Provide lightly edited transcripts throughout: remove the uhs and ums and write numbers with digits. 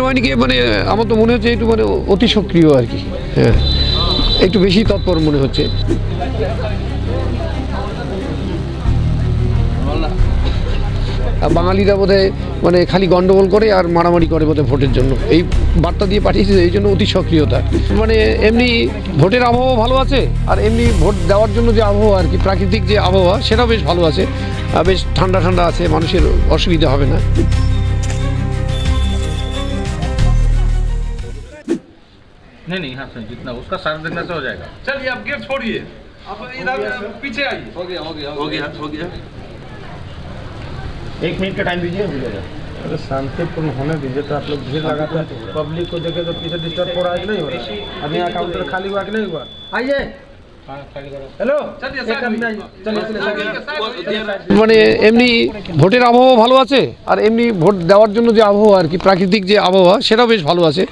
কেন্দ্রীয় বাহিনীকে মানে আমার তো মনে হচ্ছে একটু মানে অতি সক্রিয় আর কি, হ্যাঁ একটু বেশি তৎপর মনে হচ্ছে। বাঙালিরা বোধহয় মানে খালি গন্ডগোল করে আর মারামারি করে বোধহয় ভোটের জন্য, এই বার্তা দিয়ে পাঠিয়েছে, এই জন্য অতি সক্রিয়তা। মানে এমনি ভোটের আবহাওয়া ভালো আছে, আর এমনি ভোট দেওয়ার জন্য যে আবহাওয়া আর কি, প্রাকৃতিক যে আবহাওয়া সেটাও বেশ ভালো আছে, বেশ ঠান্ডা ঠান্ডা আছে, মানুষের অসুবিধা হবে না। नहीं हाँ सर जितना उसका सारा देखने से हो जाएगा। चलिए अब गेट छोड़िए, अब इधर पीछे आइए। हो गया। 1 मिनट का टाइम दीजिए, हो जाएगा। अरे शांतिपूर्ण होने दीजिए, तो आप लोग भीड़ लगाते हैं, पब्लिक को देखे तो पीछे डिस्टर्ब हो रहा है कि नहीं हो रहा है? अभी यहाँ काउंटर खाली हुआ कि नहीं हुआ? आइए। हेलो মানে এমনি ভোটের আবহাওয়া ভালো আছে, আর এমনি ভোট দেওয়ার জন্য যে আবহাওয়া আর কি, প্রাকৃতিক যে আবহাওয়া সেটাও বেশ ভালো আছে,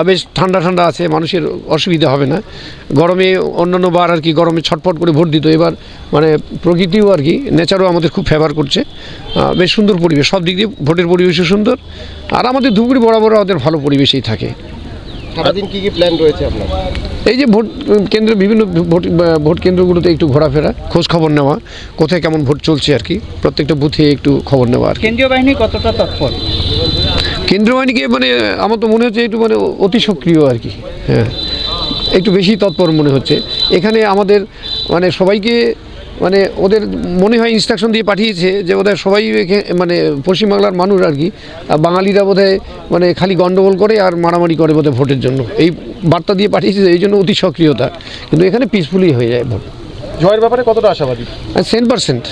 বেশ ঠান্ডা ঠান্ডা আছে, মানুষের অসুবিধা হবে না। গরমে অন্যান্য বার আর কি গরমে ছটফট করে ভোট দিত, এবার মানে প্রকৃতিও আর কি নেচারও আমাদের খুব ফেভার করছে, বেশ সুন্দর পরিবেশ, সব দিক দিয়ে ভোটের পরিবেশও সুন্দর, আর আমাদের ধুপগুড়ি বরাবর আমাদের ভালো পরিবেশেই থাকে। সারাদিন কি প্ল্যান রয়েছে আপনার? এই যে ভোট কেন্দ্রে বিভিন্ন ভোট কেন্দ্রগুলোতে একটু ঘোরাফেরা, খোঁজ খবর নেওয়া, কোথায় কেমন ভোট চলছে আর কি, প্রত্যেকটা বুথে একটু খবর নেওয়া আর কি। কেন্দ্রীয় বাহিনী কতটা তৎপর? কেন্দ্রীয় বাহিনীকে মানে আমার তো মনে হচ্ছে একটু মানে অতি সক্রিয় আর কি, হ্যাঁ একটু বেশি তৎপর মনে হচ্ছে। এখানে আমাদের মানে সবাইকে মানে ওদের মনে হয় ইনস্ট্রাকশন দিয়ে পাঠিয়েছে যে ওদের সবাই মানে পশ্চিমবাংলার মানুষ আর কি, বাঙালিরা বোধহয় মানে খালি গন্ডগোল করে আর মারামারি করে বোধহয় ভোটের জন্য, এই বার্তা দিয়ে পাঠিয়েছে, এই জন্য অতি সক্রিয়তা। কিন্তু এখানে পিসফুলি হয়ে যায় ভোট। জয়ের ব্যাপারে কতটা আশাবাদী? 100%।